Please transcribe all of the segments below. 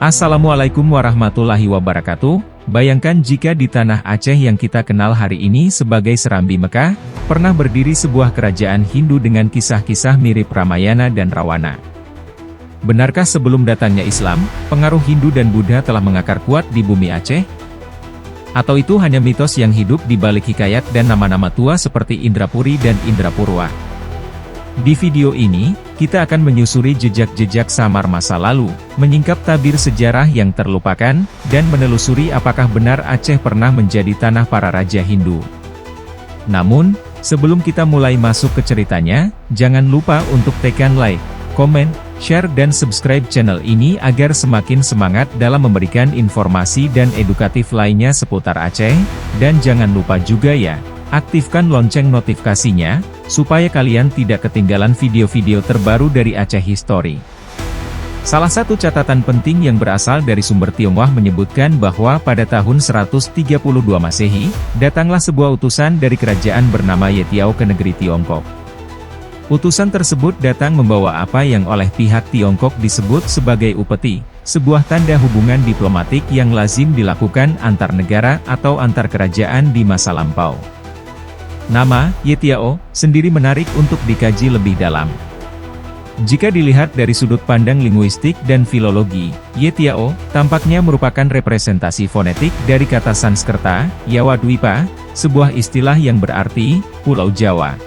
Assalamualaikum warahmatullahi wabarakatuh. Bayangkan jika di tanah Aceh yang kita kenal hari ini sebagai Serambi Mekah, pernah berdiri sebuah kerajaan Hindu dengan kisah-kisah mirip Ramayana dan Rawana. Benarkah sebelum datangnya Islam, pengaruh Hindu dan Buddha telah mengakar kuat di bumi Aceh? Atau itu hanya mitos yang hidup di balik hikayat dan nama-nama tua seperti Indrapuri dan Indrapurwa? Di video ini, kita akan menyusuri jejak-jejak samar masa lalu, menyingkap tabir sejarah yang terlupakan, dan menelusuri apakah benar Aceh pernah menjadi tanah para raja Hindu. Namun, sebelum kita mulai masuk ke ceritanya, jangan lupa untuk tekan like, komen, share dan subscribe channel ini agar semakin semangat dalam memberikan informasi dan edukatif lainnya seputar Aceh, dan jangan lupa juga ya, aktifkan lonceng notifikasinya, supaya kalian tidak ketinggalan video-video terbaru dari Aceh History. Salah satu catatan penting yang berasal dari sumber Tionghoa menyebutkan bahwa pada tahun 132 Masehi, datanglah sebuah utusan dari kerajaan bernama Yetiao ke negeri Tiongkok. Utusan tersebut datang membawa apa yang oleh pihak Tiongkok disebut sebagai upeti, sebuah tanda hubungan diplomatik yang lazim dilakukan antar negara atau antar kerajaan di masa lampau. Nama Yetiao sendiri menarik untuk dikaji lebih dalam. Jika dilihat dari sudut pandang linguistik dan filologi, Yetiao tampaknya merupakan representasi fonetik dari kata Sanskerta, Yawadwipa, sebuah istilah yang berarti Pulau Jawa.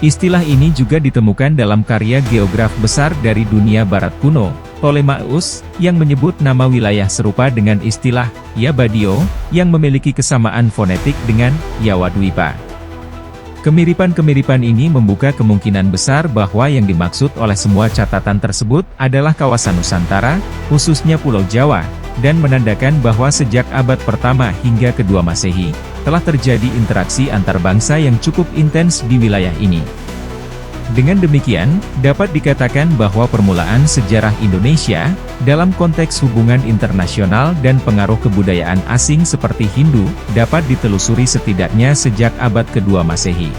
Istilah ini juga ditemukan dalam karya geograf besar dari dunia barat kuno, Ptolemaios, yang menyebut nama wilayah serupa dengan istilah Yabadio, yang memiliki kesamaan fonetik dengan Yawadwipa. Kemiripan-kemiripan ini membuka kemungkinan besar bahwa yang dimaksud oleh semua catatan tersebut adalah kawasan Nusantara, khususnya Pulau Jawa, dan menandakan bahwa sejak abad pertama hingga kedua Masehi, telah terjadi interaksi antar bangsa yang cukup intens di wilayah ini. Dengan demikian, dapat dikatakan bahwa permulaan sejarah Indonesia, dalam konteks hubungan internasional dan pengaruh kebudayaan asing seperti Hindu, dapat ditelusuri setidaknya sejak abad kedua Masehi.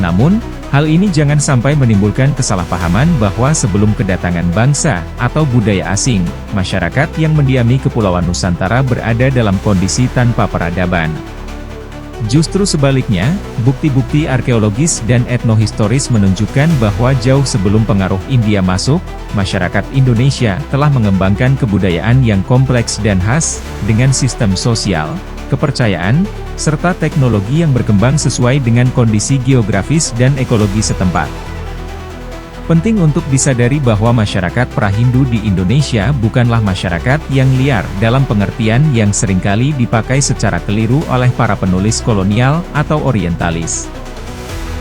Namun, hal ini jangan sampai menimbulkan kesalahpahaman bahwa sebelum kedatangan bangsa atau budaya asing, masyarakat yang mendiami Kepulauan Nusantara berada dalam kondisi tanpa peradaban. Justru sebaliknya, bukti-bukti arkeologis dan etnohistoris menunjukkan bahwa jauh sebelum pengaruh India masuk, masyarakat Indonesia telah mengembangkan kebudayaan yang kompleks dan khas, dengan sistem sosial, kepercayaan, serta teknologi yang berkembang sesuai dengan kondisi geografis dan ekologi setempat. Penting untuk disadari bahwa masyarakat pra-Hindu di Indonesia bukanlah masyarakat yang liar dalam pengertian yang seringkali dipakai secara keliru oleh para penulis kolonial atau orientalis.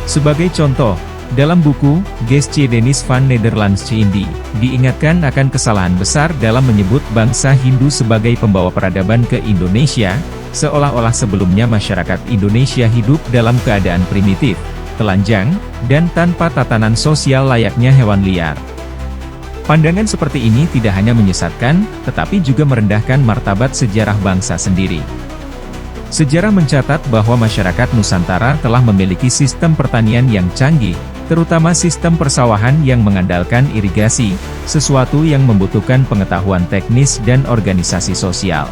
Sebagai contoh, dalam buku Geschiedenis van Nederlands-Indië, diingatkan akan kesalahan besar dalam menyebut bangsa Hindu sebagai pembawa peradaban ke Indonesia, seolah-olah sebelumnya masyarakat Indonesia hidup dalam keadaan primitif, telanjang, dan tanpa tatanan sosial layaknya hewan liar. Pandangan seperti ini tidak hanya menyesatkan, tetapi juga merendahkan martabat sejarah bangsa sendiri. Sejarah mencatat bahwa masyarakat Nusantara telah memiliki sistem pertanian yang canggih, terutama sistem persawahan yang mengandalkan irigasi, sesuatu yang membutuhkan pengetahuan teknis dan organisasi sosial.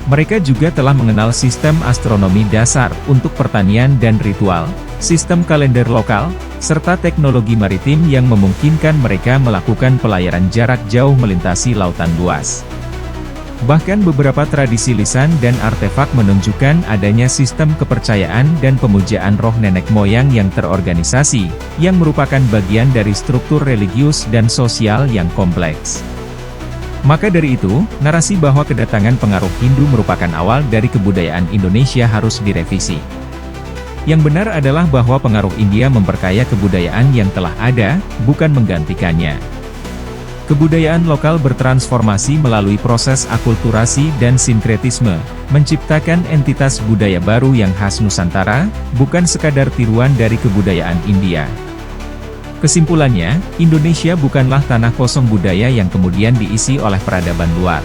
Mereka juga telah mengenal sistem astronomi dasar untuk pertanian dan ritual, sistem kalender lokal, serta teknologi maritim yang memungkinkan mereka melakukan pelayaran jarak jauh melintasi lautan luas. Bahkan beberapa tradisi lisan dan artefak menunjukkan adanya sistem kepercayaan dan pemujaan roh nenek moyang yang terorganisasi, yang merupakan bagian dari struktur religius dan sosial yang kompleks. Maka dari itu, narasi bahwa kedatangan pengaruh Hindu merupakan awal dari kebudayaan Indonesia harus direvisi. Yang benar adalah bahwa pengaruh India memperkaya kebudayaan yang telah ada, bukan menggantikannya. Kebudayaan lokal bertransformasi melalui proses akulturasi dan sinkretisme, menciptakan entitas budaya baru yang khas Nusantara, bukan sekadar tiruan dari kebudayaan India. Kesimpulannya, Indonesia bukanlah tanah kosong budaya yang kemudian diisi oleh peradaban luar.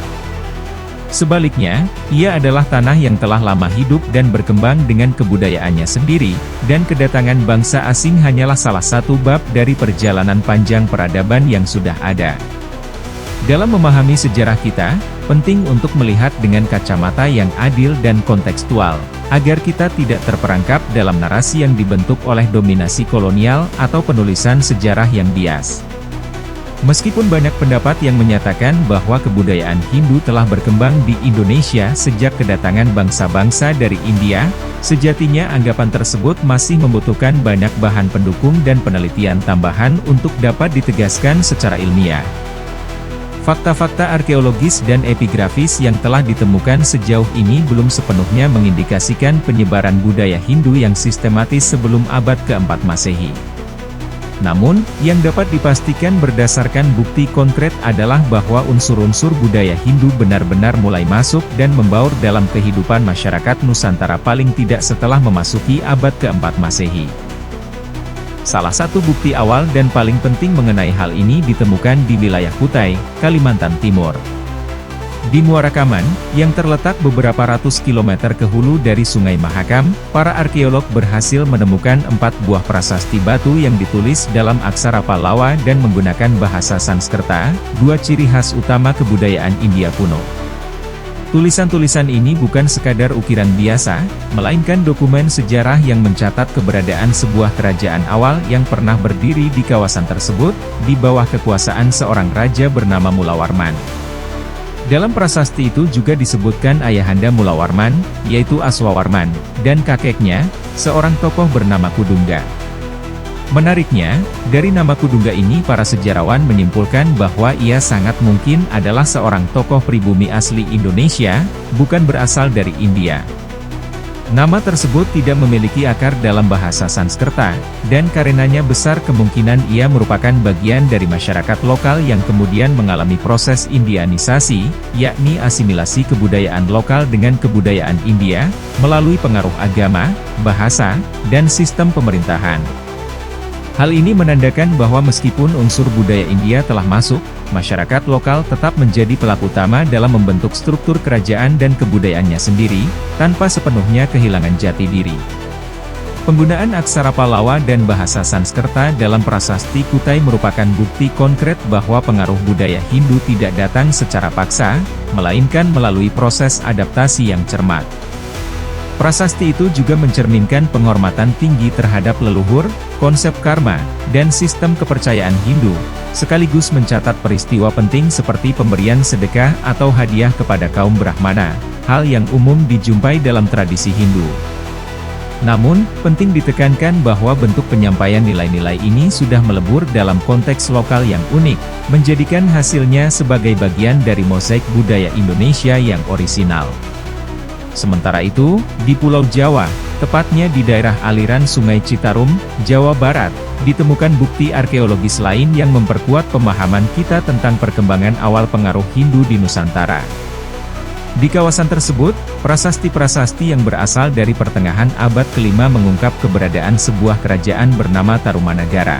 Sebaliknya, ia adalah tanah yang telah lama hidup dan berkembang dengan kebudayaannya sendiri, dan kedatangan bangsa asing hanyalah salah satu bab dari perjalanan panjang peradaban yang sudah ada. Dalam memahami sejarah kita, penting untuk melihat dengan kacamata yang adil dan kontekstual, agar kita tidak terperangkap dalam narasi yang dibentuk oleh dominasi kolonial atau penulisan sejarah yang bias. Meskipun banyak pendapat yang menyatakan bahwa kebudayaan Hindu telah berkembang di Indonesia sejak kedatangan bangsa-bangsa dari India, sejatinya anggapan tersebut masih membutuhkan banyak bahan pendukung dan penelitian tambahan untuk dapat ditegaskan secara ilmiah. Fakta-fakta arkeologis dan epigrafis yang telah ditemukan sejauh ini belum sepenuhnya mengindikasikan penyebaran budaya Hindu yang sistematis sebelum abad ke-4 Masehi. Namun, yang dapat dipastikan berdasarkan bukti konkret adalah bahwa unsur-unsur budaya Hindu benar-benar mulai masuk dan membaur dalam kehidupan masyarakat Nusantara paling tidak setelah memasuki abad ke-4 Masehi. Salah satu bukti awal dan paling penting mengenai hal ini ditemukan di wilayah Kutai, Kalimantan Timur. Di Muara Kaman, yang terletak beberapa ratus kilometer ke hulu dari Sungai Mahakam, para arkeolog berhasil menemukan 4 buah prasasti batu yang ditulis dalam aksara Pallawa dan menggunakan bahasa Sanskerta, 2 ciri khas utama kebudayaan India kuno. Tulisan-tulisan ini bukan sekadar ukiran biasa, melainkan dokumen sejarah yang mencatat keberadaan sebuah kerajaan awal yang pernah berdiri di kawasan tersebut, di bawah kekuasaan seorang raja bernama Mulawarman. Dalam prasasti itu juga disebutkan ayahanda Mulawarman, yaitu Aswawarman, dan kakeknya, seorang tokoh bernama Kudungga. Menariknya, dari nama Kudungga ini para sejarawan menyimpulkan bahwa ia sangat mungkin adalah seorang tokoh pribumi asli Indonesia, bukan berasal dari India. Nama tersebut tidak memiliki akar dalam bahasa Sanskerta, dan karenanya besar kemungkinan ia merupakan bagian dari masyarakat lokal yang kemudian mengalami proses Indianisasi, yakni asimilasi kebudayaan lokal dengan kebudayaan India, melalui pengaruh agama, bahasa, dan sistem pemerintahan. Hal ini menandakan bahwa meskipun unsur budaya India telah masuk, masyarakat lokal tetap menjadi pelaku utama dalam membentuk struktur kerajaan dan kebudayaannya sendiri, tanpa sepenuhnya kehilangan jati diri. Penggunaan aksara Pallawa dan bahasa Sanskerta dalam prasasti Kutai merupakan bukti konkret bahwa pengaruh budaya Hindu tidak datang secara paksa, melainkan melalui proses adaptasi yang cermat. Prasasti itu juga mencerminkan penghormatan tinggi terhadap leluhur, konsep karma, dan sistem kepercayaan Hindu, sekaligus mencatat peristiwa penting seperti pemberian sedekah atau hadiah kepada kaum Brahmana, hal yang umum dijumpai dalam tradisi Hindu. Namun, penting ditekankan bahwa bentuk penyampaian nilai-nilai ini sudah melebur dalam konteks lokal yang unik, menjadikan hasilnya sebagai bagian dari mozaik budaya Indonesia yang orisinal. Sementara itu, di Pulau Jawa, tepatnya di daerah aliran Sungai Citarum, Jawa Barat, ditemukan bukti arkeologis lain yang memperkuat pemahaman kita tentang perkembangan awal pengaruh Hindu di Nusantara. Di kawasan tersebut, prasasti-prasasti yang berasal dari pertengahan abad ke-5 mengungkap keberadaan sebuah kerajaan bernama Tarumanagara.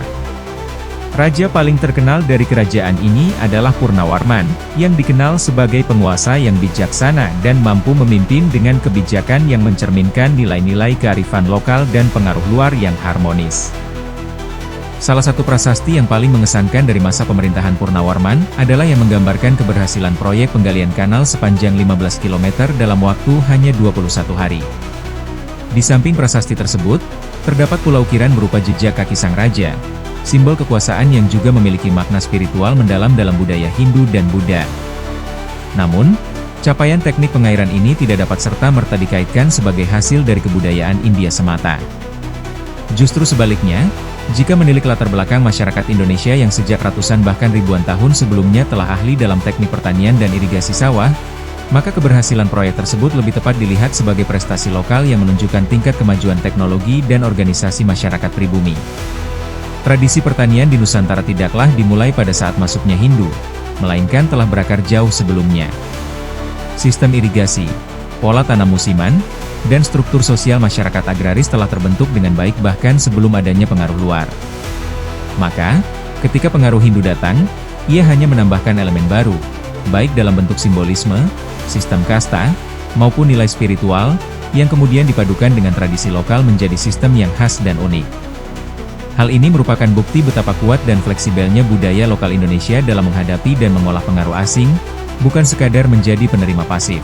Raja paling terkenal dari kerajaan ini adalah Purnawarman, yang dikenal sebagai penguasa yang bijaksana dan mampu memimpin dengan kebijakan yang mencerminkan nilai-nilai kearifan lokal dan pengaruh luar yang harmonis. Salah satu prasasti yang paling mengesankan dari masa pemerintahan Purnawarman, adalah yang menggambarkan keberhasilan proyek penggalian kanal sepanjang 15 km dalam waktu hanya 21 hari. Di samping prasasti tersebut, terdapat pula ukiran berupa jejak kaki sang raja, simbol kekuasaan yang juga memiliki makna spiritual mendalam dalam budaya Hindu dan Buddha. Namun, capaian teknik pengairan ini tidak dapat serta-merta dikaitkan sebagai hasil dari kebudayaan India semata. Justru sebaliknya, jika menilik latar belakang masyarakat Indonesia yang sejak ratusan bahkan ribuan tahun sebelumnya telah ahli dalam teknik pertanian dan irigasi sawah, maka keberhasilan proyek tersebut lebih tepat dilihat sebagai prestasi lokal yang menunjukkan tingkat kemajuan teknologi dan organisasi masyarakat pribumi. Tradisi pertanian di Nusantara tidaklah dimulai pada saat masuknya Hindu, melainkan telah berakar jauh sebelumnya. Sistem irigasi, pola tanam musiman, dan struktur sosial masyarakat agraris telah terbentuk dengan baik bahkan sebelum adanya pengaruh luar. Maka, ketika pengaruh Hindu datang, ia hanya menambahkan elemen baru, baik dalam bentuk simbolisme, sistem kasta, maupun nilai spiritual, yang kemudian dipadukan dengan tradisi lokal menjadi sistem yang khas dan unik. Hal ini merupakan bukti betapa kuat dan fleksibelnya budaya lokal Indonesia dalam menghadapi dan mengolah pengaruh asing, bukan sekadar menjadi penerima pasif.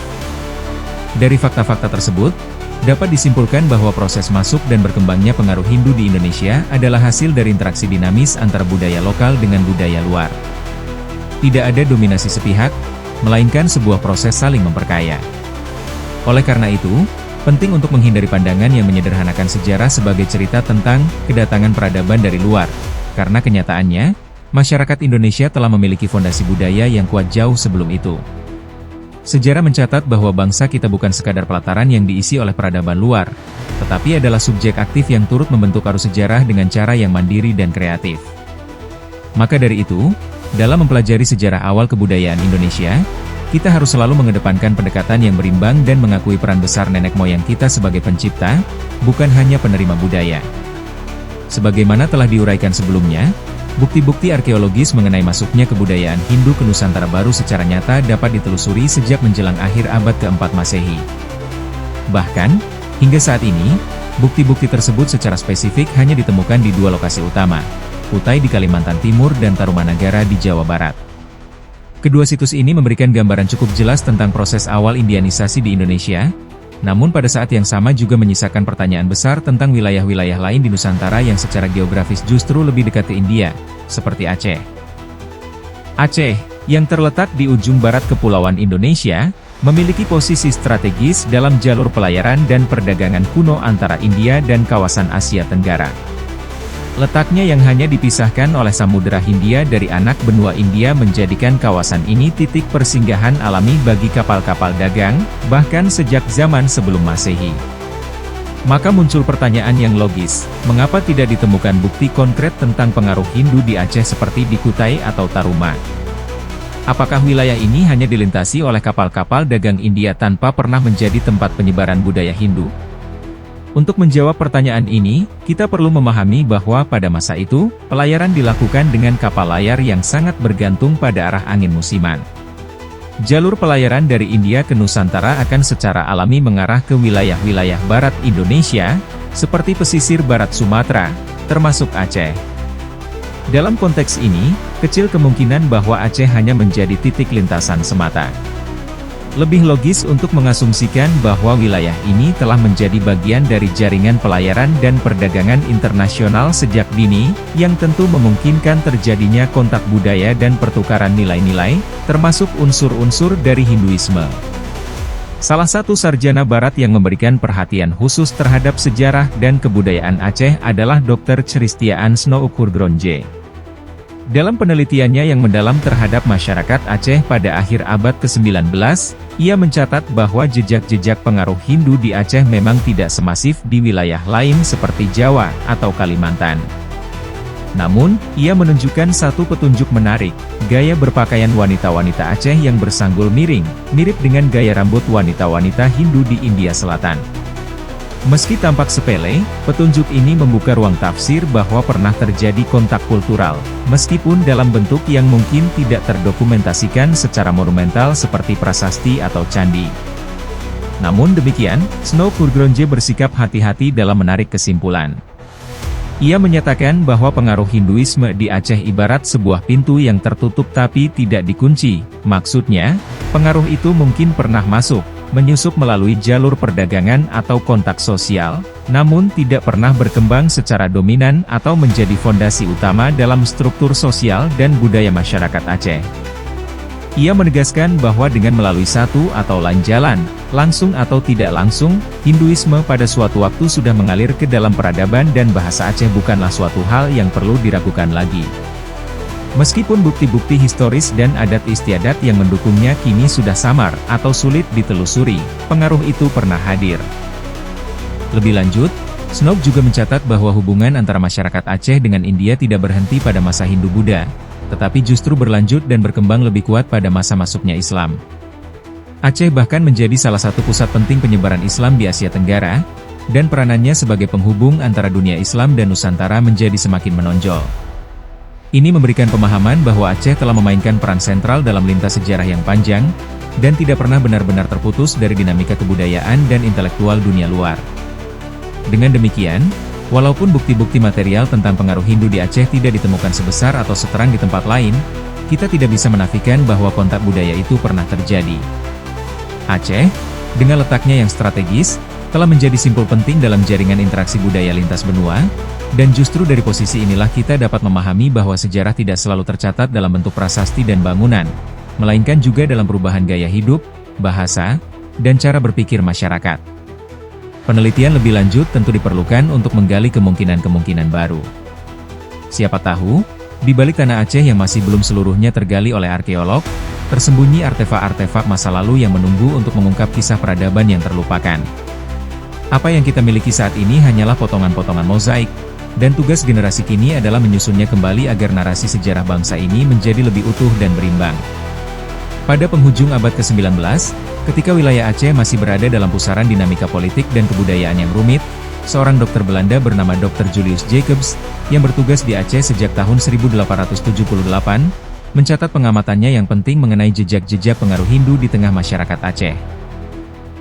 Dari fakta-fakta tersebut, dapat disimpulkan bahwa proses masuk dan berkembangnya pengaruh Hindu di Indonesia adalah hasil dari interaksi dinamis antara budaya lokal dengan budaya luar. Tidak ada dominasi sepihak, melainkan sebuah proses saling memperkaya. Oleh karena itu, penting untuk menghindari pandangan yang menyederhanakan sejarah sebagai cerita tentang kedatangan peradaban dari luar, karena kenyataannya, masyarakat Indonesia telah memiliki fondasi budaya yang kuat jauh sebelum itu. Sejarah mencatat bahwa bangsa kita bukan sekadar pelataran yang diisi oleh peradaban luar, tetapi adalah subjek aktif yang turut membentuk arus sejarah dengan cara yang mandiri dan kreatif. Maka dari itu, dalam mempelajari sejarah awal kebudayaan Indonesia, kita harus selalu mengedepankan pendekatan yang berimbang dan mengakui peran besar nenek moyang kita sebagai pencipta, bukan hanya penerima budaya. Sebagaimana telah diuraikan sebelumnya, bukti-bukti arkeologis mengenai masuknya kebudayaan Hindu ke Nusantara baru secara nyata dapat ditelusuri sejak menjelang akhir abad ke-4 Masehi. Bahkan, hingga saat ini, bukti-bukti tersebut secara spesifik hanya ditemukan di dua lokasi utama, Kutai di Kalimantan Timur dan Tarumanagara di Jawa Barat. Kedua situs ini memberikan gambaran cukup jelas tentang proses awal Indianisasi di Indonesia, namun pada saat yang sama juga menyisakan pertanyaan besar tentang wilayah-wilayah lain di Nusantara yang secara geografis justru lebih dekat ke India, seperti Aceh. Aceh, yang terletak di ujung barat Kepulauan Indonesia, memiliki posisi strategis dalam jalur pelayaran dan perdagangan kuno antara India dan kawasan Asia Tenggara. Letaknya yang hanya dipisahkan oleh Samudera Hindia dari anak benua India menjadikan kawasan ini titik persinggahan alami bagi kapal-kapal dagang, bahkan sejak zaman sebelum Masehi. Maka muncul pertanyaan yang logis, mengapa tidak ditemukan bukti konkret tentang pengaruh Hindu di Aceh seperti di Kutai atau Taruma? Apakah wilayah ini hanya dilintasi oleh kapal-kapal dagang India tanpa pernah menjadi tempat penyebaran budaya Hindu? Untuk menjawab pertanyaan ini, kita perlu memahami bahwa pada masa itu, pelayaran dilakukan dengan kapal layar yang sangat bergantung pada arah angin musiman. Jalur pelayaran dari India ke Nusantara akan secara alami mengarah ke wilayah-wilayah barat Indonesia, seperti pesisir barat Sumatera, termasuk Aceh. Dalam konteks ini, kecil kemungkinan bahwa Aceh hanya menjadi titik lintasan semata. Lebih logis untuk mengasumsikan bahwa wilayah ini telah menjadi bagian dari jaringan pelayaran dan perdagangan internasional sejak dini, yang tentu memungkinkan terjadinya kontak budaya dan pertukaran nilai-nilai, termasuk unsur-unsur dari Hinduisme. Salah satu sarjana barat yang memberikan perhatian khusus terhadap sejarah dan kebudayaan Aceh adalah Dr. Christiaan Snouckhoorgroenje. Dalam penelitiannya yang mendalam terhadap masyarakat Aceh pada akhir abad ke-19, ia mencatat bahwa jejak-jejak pengaruh Hindu di Aceh memang tidak semasif di wilayah lain seperti Jawa atau Kalimantan. Namun, ia menunjukkan satu petunjuk menarik, gaya berpakaian wanita-wanita Aceh yang bersanggul miring, mirip dengan gaya rambut wanita-wanita Hindu di India Selatan. Meski tampak sepele, petunjuk ini membuka ruang tafsir bahwa pernah terjadi kontak kultural, meskipun dalam bentuk yang mungkin tidak terdokumentasikan secara monumental seperti prasasti atau candi. Namun demikian, Snouckhoorgroenje bersikap hati-hati dalam menarik kesimpulan. Ia menyatakan bahwa pengaruh Hinduisme di Aceh ibarat sebuah pintu yang tertutup tapi tidak dikunci, maksudnya, pengaruh itu mungkin pernah masuk, menyusup melalui jalur perdagangan atau kontak sosial, namun tidak pernah berkembang secara dominan atau menjadi fondasi utama dalam struktur sosial dan budaya masyarakat Aceh. Ia menegaskan bahwa dengan melalui satu atau lain jalan, langsung atau tidak langsung, Hinduisme pada suatu waktu sudah mengalir ke dalam peradaban dan bahasa Aceh bukanlah suatu hal yang perlu diragukan lagi. Meskipun bukti-bukti historis dan adat istiadat yang mendukungnya kini sudah samar atau sulit ditelusuri, pengaruh itu pernah hadir. Lebih lanjut, Snook juga mencatat bahwa hubungan antara masyarakat Aceh dengan India tidak berhenti pada masa Hindu-Buddha, tetapi justru berlanjut dan berkembang lebih kuat pada masa masuknya Islam. Aceh bahkan menjadi salah satu pusat penting penyebaran Islam di Asia Tenggara, dan peranannya sebagai penghubung antara dunia Islam dan Nusantara menjadi semakin menonjol. Ini memberikan pemahaman bahwa Aceh telah memainkan peran sentral dalam lintas sejarah yang panjang, dan tidak pernah benar-benar terputus dari dinamika kebudayaan dan intelektual dunia luar. Dengan demikian, Walaupun bukti-bukti material tentang pengaruh Hindu di Aceh tidak ditemukan sebesar atau seterang di tempat lain, kita tidak bisa menafikan bahwa kontak budaya itu pernah terjadi. Aceh, dengan letaknya yang strategis, telah menjadi simpul penting dalam jaringan interaksi budaya lintas benua, dan justru dari posisi inilah kita dapat memahami bahwa sejarah tidak selalu tercatat dalam bentuk prasasti dan bangunan, melainkan juga dalam perubahan gaya hidup, bahasa, dan cara berpikir masyarakat. Penelitian lebih lanjut tentu diperlukan untuk menggali kemungkinan-kemungkinan baru. Siapa tahu, di balik tanah Aceh yang masih belum seluruhnya tergali oleh arkeolog, tersembunyi artefak-artefak masa lalu yang menunggu untuk mengungkap kisah peradaban yang terlupakan. Apa yang kita miliki saat ini hanyalah potongan-potongan mozaik, dan tugas generasi kini adalah menyusunnya kembali agar narasi sejarah bangsa ini menjadi lebih utuh dan berimbang. Pada penghujung abad ke-19, ketika wilayah Aceh masih berada dalam pusaran dinamika politik dan kebudayaan yang rumit, seorang dokter Belanda bernama Dr. Julius Jacobs, yang bertugas di Aceh sejak tahun 1878, mencatat pengamatannya yang penting mengenai jejak-jejak pengaruh Hindu di tengah masyarakat Aceh.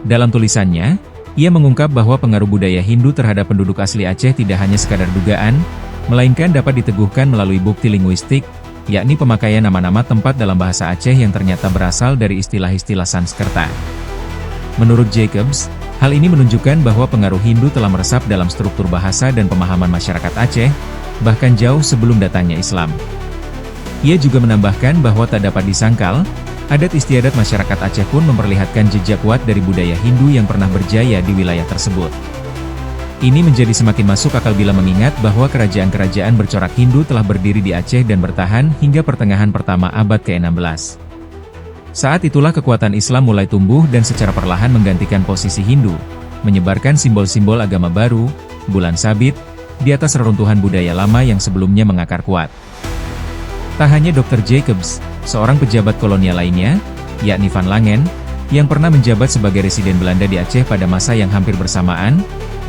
Dalam tulisannya, ia mengungkap bahwa pengaruh budaya Hindu terhadap penduduk asli Aceh tidak hanya sekadar dugaan, melainkan dapat diteguhkan melalui bukti linguistik, yakni pemakaian nama-nama tempat dalam bahasa Aceh yang ternyata berasal dari istilah-istilah Sanskerta. Menurut Jacobs, hal ini menunjukkan bahwa pengaruh Hindu telah meresap dalam struktur bahasa dan pemahaman masyarakat Aceh, bahkan jauh sebelum datangnya Islam. Ia juga menambahkan bahwa tak dapat disangkal, adat istiadat masyarakat Aceh pun memperlihatkan jejak kuat dari budaya Hindu yang pernah berjaya di wilayah tersebut. Ini menjadi semakin masuk akal bila mengingat bahwa kerajaan-kerajaan bercorak Hindu telah berdiri di Aceh dan bertahan hingga pertengahan pertama abad ke-16. Saat itulah kekuatan Islam mulai tumbuh dan secara perlahan menggantikan posisi Hindu, menyebarkan simbol-simbol agama baru, bulan sabit, di atas reruntuhan budaya lama yang sebelumnya mengakar kuat. Tak hanya Dr. Jacobs, seorang pejabat kolonial lainnya, yakni Van Langen, yang pernah menjabat sebagai residen Belanda di Aceh pada masa yang hampir bersamaan,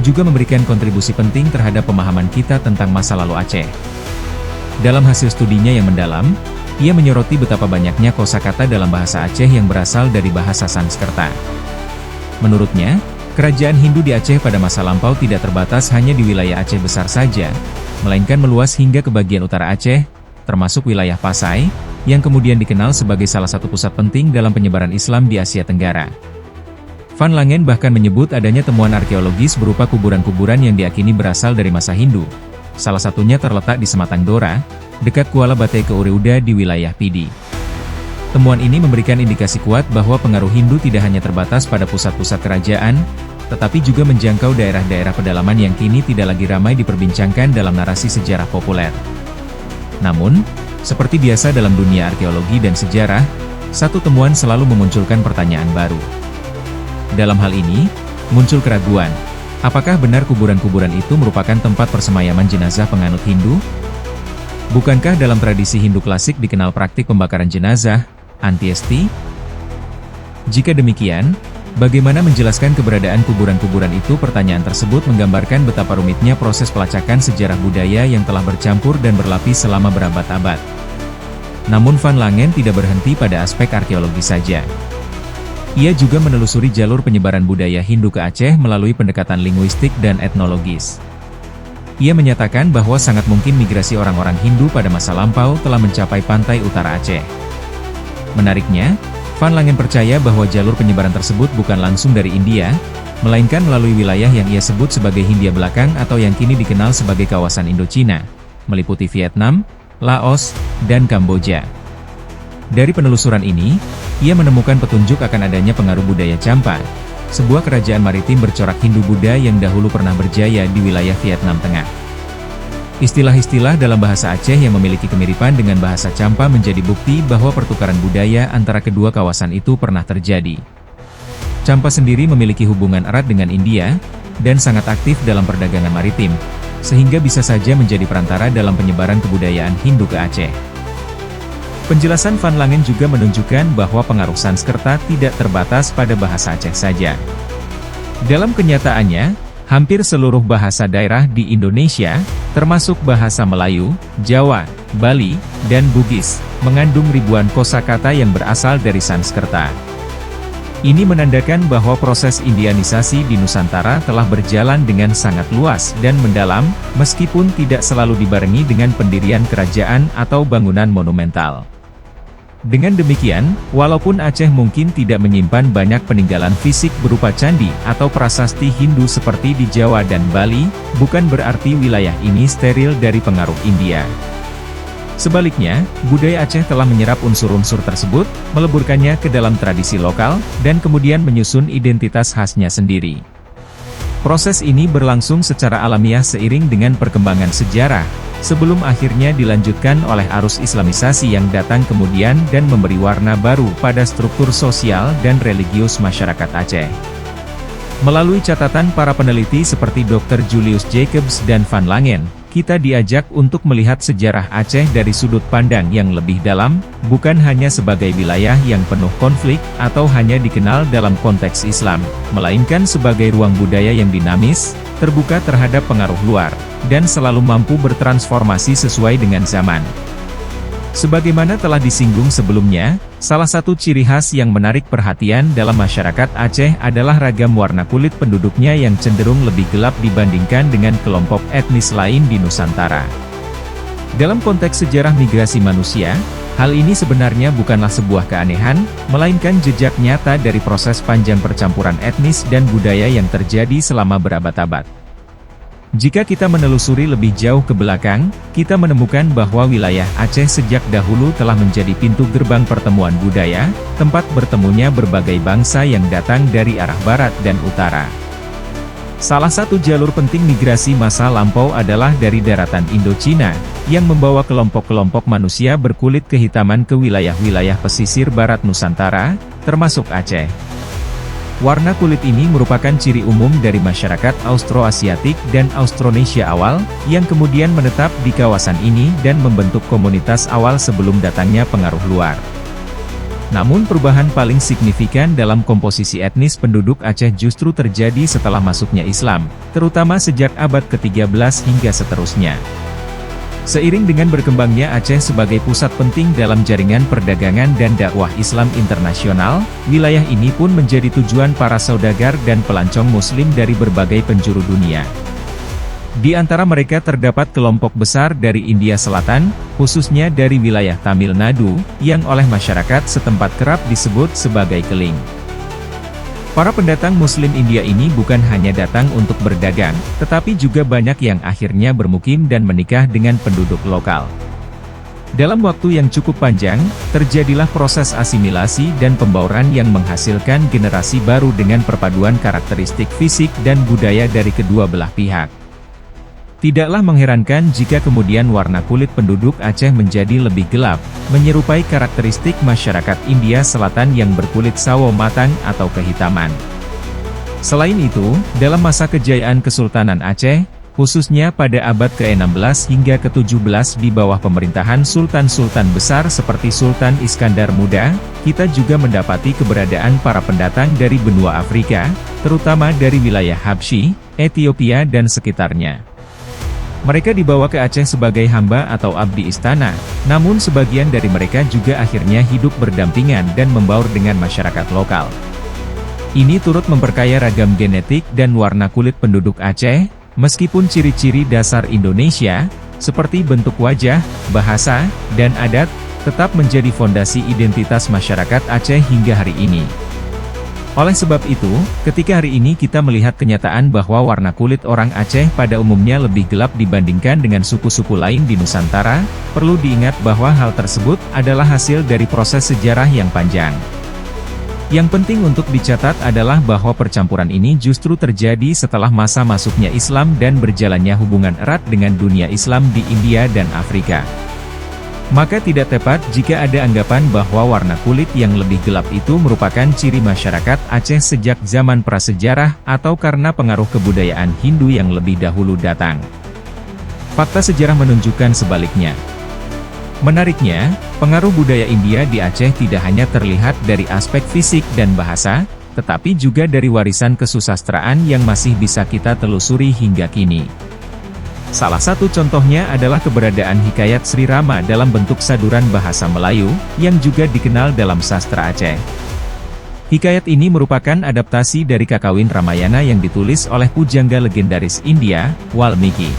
juga memberikan kontribusi penting terhadap pemahaman kita tentang masa lalu Aceh. Dalam hasil studinya yang mendalam, ia menyoroti betapa banyaknya kosakata dalam bahasa Aceh yang berasal dari bahasa Sanskerta. Menurutnya, kerajaan Hindu di Aceh pada masa lampau tidak terbatas hanya di wilayah Aceh besar saja, melainkan meluas hingga ke bagian utara Aceh, termasuk wilayah Pasai, yang kemudian dikenal sebagai salah satu pusat penting dalam penyebaran Islam di Asia Tenggara. Van Langen bahkan menyebut adanya temuan arkeologis berupa kuburan-kuburan yang diakini berasal dari masa Hindu. Salah satunya terletak di Sematang Dora, dekat Kuala Bate ke Ureuda di wilayah Pidi. Temuan ini memberikan indikasi kuat bahwa pengaruh Hindu tidak hanya terbatas pada pusat-pusat kerajaan, tetapi juga menjangkau daerah-daerah pedalaman yang kini tidak lagi ramai diperbincangkan dalam narasi sejarah populer. Namun, seperti biasa dalam dunia arkeologi dan sejarah, satu temuan selalu memunculkan pertanyaan baru. Dalam hal ini, muncul keraguan, apakah benar kuburan-kuburan itu merupakan tempat persemayaman jenazah penganut Hindu? Bukankah dalam tradisi Hindu klasik dikenal praktik pembakaran jenazah, antiesti? Jika demikian, bagaimana menjelaskan keberadaan kuburan-kuburan itu? Pertanyaan tersebut menggambarkan betapa rumitnya proses pelacakan sejarah budaya yang telah bercampur dan berlapis selama berabad-abad. Namun Van Langen tidak berhenti pada aspek arkeologi saja. Ia juga menelusuri jalur penyebaran budaya Hindu ke Aceh melalui pendekatan linguistik dan etnologis. Ia menyatakan bahwa sangat mungkin migrasi orang-orang Hindu pada masa lampau telah mencapai pantai utara Aceh. Menariknya, Van Langen percaya bahwa jalur penyebaran tersebut bukan langsung dari India, melainkan melalui wilayah yang ia sebut sebagai Hindia Belakang atau yang kini dikenal sebagai kawasan Indochina, meliputi Vietnam, Laos, dan Kamboja. Dari penelusuran ini, ia menemukan petunjuk akan adanya pengaruh budaya Champa, sebuah kerajaan maritim bercorak Hindu-Buddha yang dahulu pernah berjaya di wilayah Vietnam Tengah. Istilah-istilah dalam bahasa Aceh yang memiliki kemiripan dengan bahasa Champa menjadi bukti bahwa pertukaran budaya antara kedua kawasan itu pernah terjadi. Champa sendiri memiliki hubungan erat dengan India, dan sangat aktif dalam perdagangan maritim, sehingga bisa saja menjadi perantara dalam penyebaran kebudayaan Hindu ke Aceh. Penjelasan Van Langen juga menunjukkan bahwa pengaruh Sanskerta tidak terbatas pada bahasa Aceh saja. Dalam kenyataannya, hampir seluruh bahasa daerah di Indonesia, termasuk bahasa Melayu, Jawa, Bali, dan Bugis, mengandung ribuan kosakata yang berasal dari Sanskerta. Ini menandakan bahwa proses Indianisasi di Nusantara telah berjalan dengan sangat luas dan mendalam, meskipun tidak selalu dibarengi dengan pendirian kerajaan atau bangunan monumental. Dengan demikian, walaupun Aceh mungkin tidak menyimpan banyak peninggalan fisik berupa candi atau prasasti Hindu seperti di Jawa dan Bali, bukan berarti wilayah ini steril dari pengaruh India. Sebaliknya, budaya Aceh telah menyerap unsur-unsur tersebut, meleburkannya ke dalam tradisi lokal, dan kemudian menyusun identitas khasnya sendiri. Proses ini berlangsung secara alamiah seiring dengan perkembangan sejarah, sebelum akhirnya dilanjutkan oleh arus Islamisasi yang datang kemudian dan memberi warna baru pada struktur sosial dan religius masyarakat Aceh. Melalui catatan para peneliti seperti Dr. Julius Jacobs dan Van Langen, kita diajak untuk melihat sejarah Aceh dari sudut pandang yang lebih dalam, bukan hanya sebagai wilayah yang penuh konflik, atau hanya dikenal dalam konteks Islam, melainkan sebagai ruang budaya yang dinamis, terbuka terhadap pengaruh luar, dan selalu mampu bertransformasi sesuai dengan zaman. Sebagaimana telah disinggung sebelumnya, salah satu ciri khas yang menarik perhatian dalam masyarakat Aceh adalah ragam warna kulit penduduknya yang cenderung lebih gelap dibandingkan dengan kelompok etnis lain di Nusantara. Dalam konteks sejarah migrasi manusia, hal ini sebenarnya bukanlah sebuah keanehan, melainkan jejak nyata dari proses panjang percampuran etnis dan budaya yang terjadi selama berabad-abad. Jika kita menelusuri lebih jauh ke belakang, kita menemukan bahwa wilayah Aceh sejak dahulu telah menjadi pintu gerbang pertemuan budaya, tempat bertemunya berbagai bangsa yang datang dari arah barat dan utara. Salah satu jalur penting migrasi masa lampau adalah dari daratan Indochina, yang membawa kelompok-kelompok manusia berkulit kehitaman ke wilayah-wilayah pesisir barat Nusantara, termasuk Aceh. Warna kulit ini merupakan ciri umum dari masyarakat Austroasiatik dan Austronesia awal, yang kemudian menetap di kawasan ini dan membentuk komunitas awal sebelum datangnya pengaruh luar. Namun perubahan paling signifikan dalam komposisi etnis penduduk Aceh justru terjadi setelah masuknya Islam, terutama sejak abad ke-13 hingga seterusnya. Seiring dengan berkembangnya Aceh sebagai pusat penting dalam jaringan perdagangan dan dakwah Islam internasional, wilayah ini pun menjadi tujuan para saudagar dan pelancong Muslim dari berbagai penjuru dunia. Di antara mereka terdapat kelompok besar dari India Selatan, khususnya dari wilayah Tamil Nadu, yang oleh masyarakat setempat kerap disebut sebagai keling. Para pendatang Muslim India ini bukan hanya datang untuk berdagang, tetapi juga banyak yang akhirnya bermukim dan menikah dengan penduduk lokal. Dalam waktu yang cukup panjang, terjadilah proses asimilasi dan pembauran yang menghasilkan generasi baru dengan perpaduan karakteristik fisik dan budaya dari kedua belah pihak. Tidaklah mengherankan jika kemudian warna kulit penduduk Aceh menjadi lebih gelap, menyerupai karakteristik masyarakat India Selatan yang berkulit sawo matang atau kehitaman. Selain itu, dalam masa kejayaan Kesultanan Aceh, khususnya pada abad ke-16 hingga ke-17 di bawah pemerintahan sultan-sultan besar seperti Sultan Iskandar Muda, kita juga mendapati keberadaan para pendatang dari benua Afrika, terutama dari wilayah Habsyi, Ethiopia dan sekitarnya. Mereka dibawa ke Aceh sebagai hamba atau abdi istana, namun sebagian dari mereka juga akhirnya hidup berdampingan dan membaur dengan masyarakat lokal. Ini turut memperkaya ragam genetik dan warna kulit penduduk Aceh, meskipun ciri-ciri dasar Indonesia, seperti bentuk wajah, bahasa, dan adat, tetap menjadi fondasi identitas masyarakat Aceh hingga hari ini. Oleh sebab itu, ketika hari ini kita melihat kenyataan bahwa warna kulit orang Aceh pada umumnya lebih gelap dibandingkan dengan suku-suku lain di Nusantara, perlu diingat bahwa hal tersebut adalah hasil dari proses sejarah yang panjang. Yang penting untuk dicatat adalah bahwa percampuran ini justru terjadi setelah masa masuknya Islam dan berjalannya hubungan erat dengan dunia Islam di India dan Afrika. Maka tidak tepat jika ada anggapan bahwa warna kulit yang lebih gelap itu merupakan ciri masyarakat Aceh sejak zaman prasejarah atau karena pengaruh kebudayaan Hindu yang lebih dahulu datang. Fakta sejarah menunjukkan sebaliknya. Menariknya, pengaruh budaya India di Aceh tidak hanya terlihat dari aspek fisik dan bahasa, tetapi juga dari warisan kesusastraan yang masih bisa kita telusuri hingga kini. Salah satu contohnya adalah keberadaan hikayat Sri Rama dalam bentuk saduran bahasa Melayu, yang juga dikenal dalam sastra Aceh. Hikayat ini merupakan adaptasi dari Kakawin Ramayana yang ditulis oleh pujangga legendaris India, Walmiki.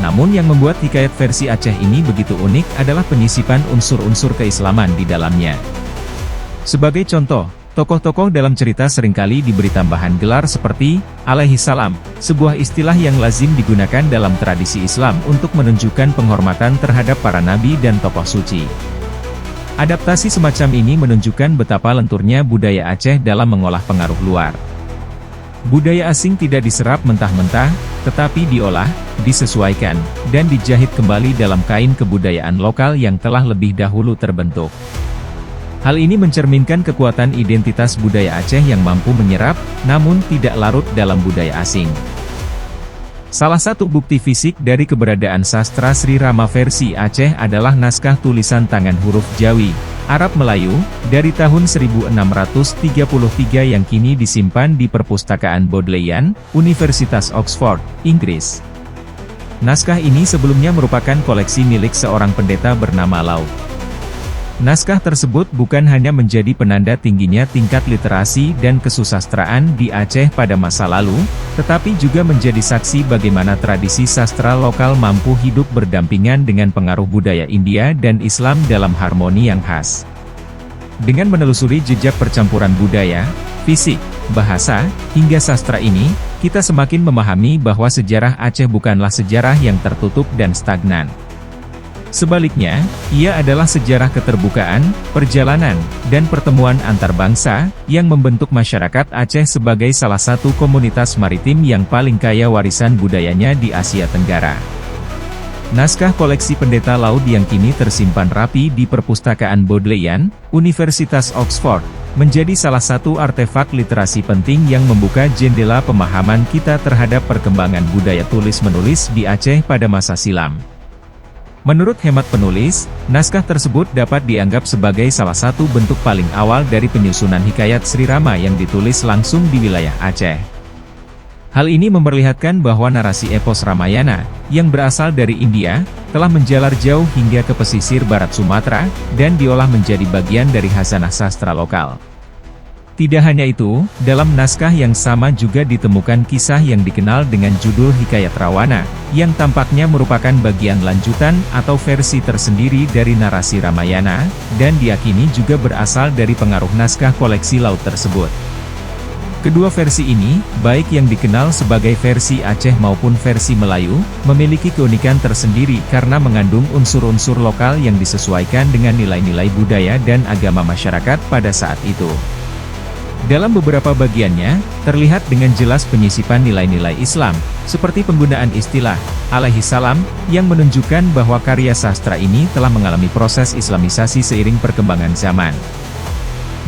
Namun yang membuat hikayat versi Aceh ini begitu unik adalah penyisipan unsur-unsur keislaman di dalamnya. Sebagai contoh, tokoh-tokoh dalam cerita seringkali diberi tambahan gelar seperti alaihi salam, sebuah istilah yang lazim digunakan dalam tradisi Islam untuk menunjukkan penghormatan terhadap para nabi dan tokoh suci. Adaptasi semacam ini menunjukkan betapa lenturnya budaya Aceh dalam mengolah pengaruh luar. Budaya asing tidak diserap mentah-mentah, tetapi diolah, disesuaikan, dan dijahit kembali dalam kain kebudayaan lokal yang telah lebih dahulu terbentuk. Hal ini mencerminkan kekuatan identitas budaya Aceh yang mampu menyerap, namun tidak larut dalam budaya asing. Salah satu bukti fisik dari keberadaan sastra Sri Rama versi Aceh adalah naskah tulisan tangan huruf Jawi, Arab Melayu, dari tahun 1633 yang kini disimpan di Perpustakaan Bodleian, Universitas Oxford, Inggris. Naskah ini sebelumnya merupakan koleksi milik seorang pendeta bernama Lau. Naskah tersebut bukan hanya menjadi penanda tingginya tingkat literasi dan kesusastraan di Aceh pada masa lalu, tetapi juga menjadi saksi bagaimana tradisi sastra lokal mampu hidup berdampingan dengan pengaruh budaya India dan Islam dalam harmoni yang khas. Dengan menelusuri jejak percampuran budaya, fisik, bahasa, hingga sastra ini, kita semakin memahami bahwa sejarah Aceh bukanlah sejarah yang tertutup dan stagnan. Sebaliknya, ia adalah sejarah keterbukaan, perjalanan, dan pertemuan antar bangsa, yang membentuk masyarakat Aceh sebagai salah satu komunitas maritim yang paling kaya warisan budayanya di Asia Tenggara. Naskah koleksi Pendeta Laud yang kini tersimpan rapi di Perpustakaan Bodleian, Universitas Oxford, menjadi salah satu artefak literasi penting yang membuka jendela pemahaman kita terhadap perkembangan budaya tulis-menulis di Aceh pada masa silam. Menurut hemat penulis, naskah tersebut dapat dianggap sebagai salah satu bentuk paling awal dari penyusunan hikayat Sri Rama yang ditulis langsung di wilayah Aceh. Hal ini memperlihatkan bahwa narasi epos Ramayana, yang berasal dari India, telah menjalar jauh hingga ke pesisir barat Sumatera, dan diolah menjadi bagian dari khazanah sastra lokal. Tidak hanya itu, dalam naskah yang sama juga ditemukan kisah yang dikenal dengan judul Hikayat Rawana, yang tampaknya merupakan bagian lanjutan atau versi tersendiri dari narasi Ramayana, dan diyakini juga berasal dari pengaruh naskah koleksi Laut tersebut. Kedua versi ini, baik yang dikenal sebagai versi Aceh maupun versi Melayu, memiliki keunikan tersendiri karena mengandung unsur-unsur lokal yang disesuaikan dengan nilai-nilai budaya dan agama masyarakat pada saat itu. Dalam beberapa bagiannya, terlihat dengan jelas penyisipan nilai-nilai Islam, seperti penggunaan istilah alaihi salam, yang menunjukkan bahwa karya sastra ini telah mengalami proses islamisasi seiring perkembangan zaman.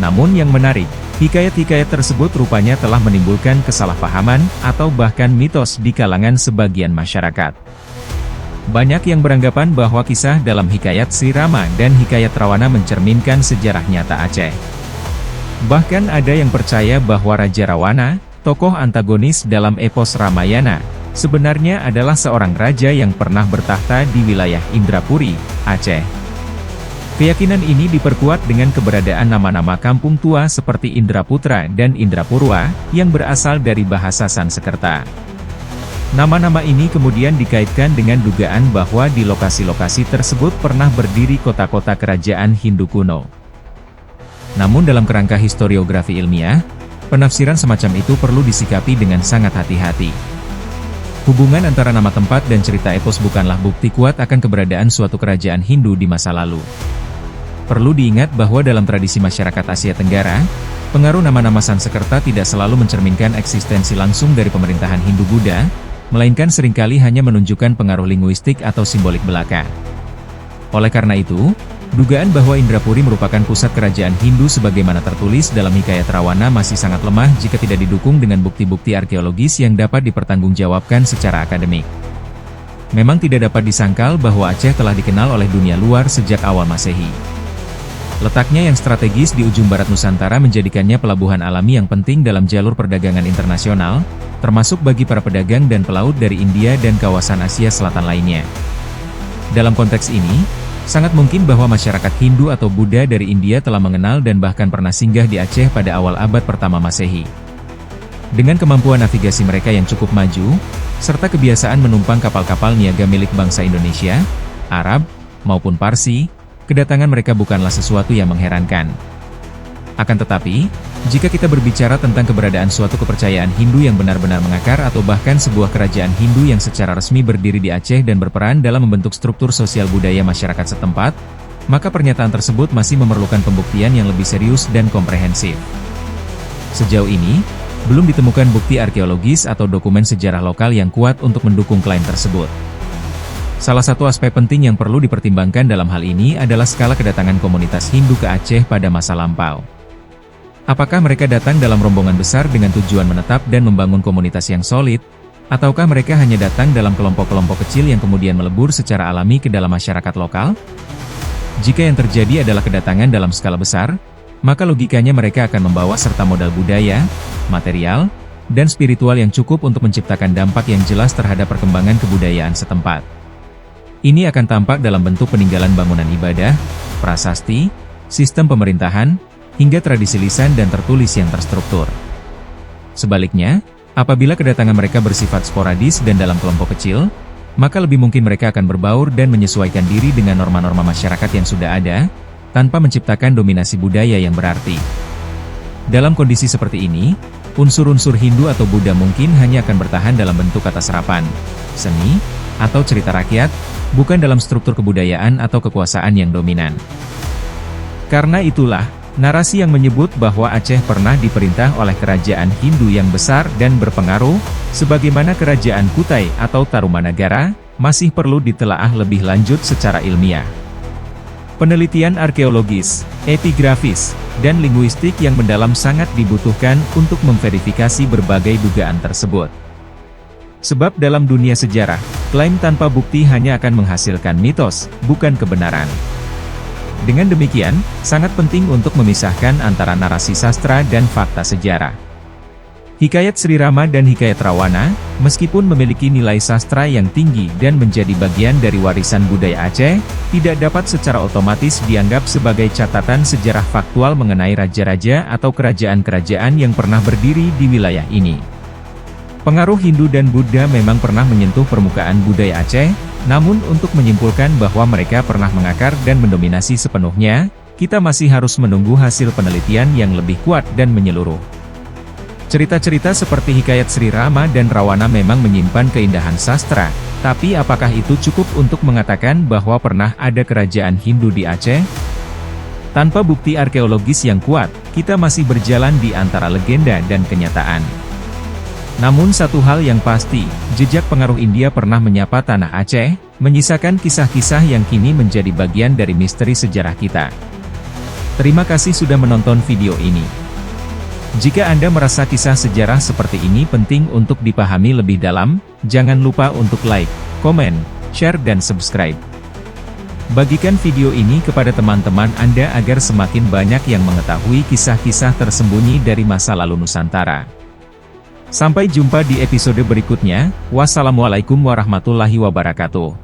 Namun yang menarik, hikayat-hikayat tersebut rupanya telah menimbulkan kesalahpahaman, atau bahkan mitos di kalangan sebagian masyarakat. Banyak yang beranggapan bahwa kisah dalam hikayat Sri Rama dan hikayat Rawana mencerminkan sejarah nyata Aceh. Bahkan ada yang percaya bahwa Raja Rawana, tokoh antagonis dalam epos Ramayana, sebenarnya adalah seorang raja yang pernah bertahta di wilayah Indrapuri, Aceh. Keyakinan ini diperkuat dengan keberadaan nama-nama kampung tua seperti Indraputra dan Indrapurwa, yang berasal dari bahasa Sanskerta. Nama-nama ini kemudian dikaitkan dengan dugaan bahwa di lokasi-lokasi tersebut pernah berdiri kota-kota kerajaan Hindu kuno. Namun dalam kerangka historiografi ilmiah, penafsiran semacam itu perlu disikapi dengan sangat hati-hati. Hubungan antara nama tempat dan cerita epos bukanlah bukti kuat akan keberadaan suatu kerajaan Hindu di masa lalu. Perlu diingat bahwa dalam tradisi masyarakat Asia Tenggara, pengaruh nama-nama Sanskerta tidak selalu mencerminkan eksistensi langsung dari pemerintahan Hindu-Buddha, melainkan seringkali hanya menunjukkan pengaruh linguistik atau simbolik belaka. Oleh karena itu, dugaan bahwa Indrapuri merupakan pusat kerajaan Hindu sebagaimana tertulis dalam hikayat Rawana masih sangat lemah jika tidak didukung dengan bukti-bukti arkeologis yang dapat dipertanggungjawabkan secara akademik. Memang tidak dapat disangkal bahwa Aceh telah dikenal oleh dunia luar sejak awal Masehi. Letaknya yang strategis di ujung barat Nusantara menjadikannya pelabuhan alami yang penting dalam jalur perdagangan internasional, termasuk bagi para pedagang dan pelaut dari India dan kawasan Asia Selatan lainnya. Dalam konteks ini, Sangat mungkin bahwa masyarakat Hindu atau Buddha dari India telah mengenal dan bahkan pernah singgah di Aceh pada awal abad pertama Masehi. Dengan kemampuan navigasi mereka yang cukup maju, serta kebiasaan menumpang kapal-kapal niaga milik bangsa Indonesia, Arab, maupun Parsi, kedatangan mereka bukanlah sesuatu yang mengherankan. Akan tetapi, jika kita berbicara tentang keberadaan suatu kepercayaan Hindu yang benar-benar mengakar atau bahkan sebuah kerajaan Hindu yang secara resmi berdiri di Aceh dan berperan dalam membentuk struktur sosial budaya masyarakat setempat, maka pernyataan tersebut masih memerlukan pembuktian yang lebih serius dan komprehensif. Sejauh ini, belum ditemukan bukti arkeologis atau dokumen sejarah lokal yang kuat untuk mendukung klaim tersebut. Salah satu aspek penting yang perlu dipertimbangkan dalam hal ini adalah skala kedatangan komunitas Hindu ke Aceh pada masa lampau. Apakah mereka datang dalam rombongan besar dengan tujuan menetap dan membangun komunitas yang solid, ataukah mereka hanya datang dalam kelompok-kelompok kecil yang kemudian melebur secara alami ke dalam masyarakat lokal? Jika yang terjadi adalah kedatangan dalam skala besar, maka logikanya mereka akan membawa serta modal budaya, material, dan spiritual yang cukup untuk menciptakan dampak yang jelas terhadap perkembangan kebudayaan setempat. Ini akan tampak dalam bentuk peninggalan bangunan ibadah, prasasti, sistem pemerintahan, hingga tradisi lisan dan tertulis yang terstruktur. Sebaliknya, apabila kedatangan mereka bersifat sporadis dan dalam kelompok kecil, maka lebih mungkin mereka akan berbaur dan menyesuaikan diri dengan norma-norma masyarakat yang sudah ada, tanpa menciptakan dominasi budaya yang berarti. Dalam kondisi seperti ini, unsur-unsur Hindu atau Buddha mungkin hanya akan bertahan dalam bentuk kata serapan, seni, atau cerita rakyat, bukan dalam struktur kebudayaan atau kekuasaan yang dominan. Karena itulah, narasi yang menyebut bahwa Aceh pernah diperintah oleh kerajaan Hindu yang besar dan berpengaruh, sebagaimana kerajaan Kutai atau Tarumanagara, masih perlu ditelaah lebih lanjut secara ilmiah. Penelitian arkeologis, epigrafis, dan linguistik yang mendalam sangat dibutuhkan untuk memverifikasi berbagai dugaan tersebut. Sebab dalam dunia sejarah, klaim tanpa bukti hanya akan menghasilkan mitos, bukan kebenaran. Dengan demikian, sangat penting untuk memisahkan antara narasi sastra dan fakta sejarah. Hikayat Sri Rama dan Hikayat Rawana, meskipun memiliki nilai sastra yang tinggi dan menjadi bagian dari warisan budaya Aceh, tidak dapat secara otomatis dianggap sebagai catatan sejarah faktual mengenai raja-raja atau kerajaan-kerajaan yang pernah berdiri di wilayah ini. Pengaruh Hindu dan Buddha memang pernah menyentuh permukaan budaya Aceh, namun untuk menyimpulkan bahwa mereka pernah mengakar dan mendominasi sepenuhnya, kita masih harus menunggu hasil penelitian yang lebih kuat dan menyeluruh. Cerita-cerita seperti Hikayat Sri Rama dan Rawana memang menyimpan keindahan sastra, tapi apakah itu cukup untuk mengatakan bahwa pernah ada kerajaan Hindu di Aceh? Tanpa bukti arkeologis yang kuat, kita masih berjalan di antara legenda dan kenyataan. Namun satu hal yang pasti, jejak pengaruh India pernah menyapa tanah Aceh, menyisakan kisah-kisah yang kini menjadi bagian dari misteri sejarah kita. Terima kasih sudah menonton video ini. Jika Anda merasa kisah sejarah seperti ini penting untuk dipahami lebih dalam, jangan lupa untuk like, komen, share dan subscribe. Bagikan video ini kepada teman-teman Anda agar semakin banyak yang mengetahui kisah-kisah tersembunyi dari masa lalu Nusantara. Sampai jumpa di episode berikutnya. Wassalamualaikum warahmatullahi wabarakatuh.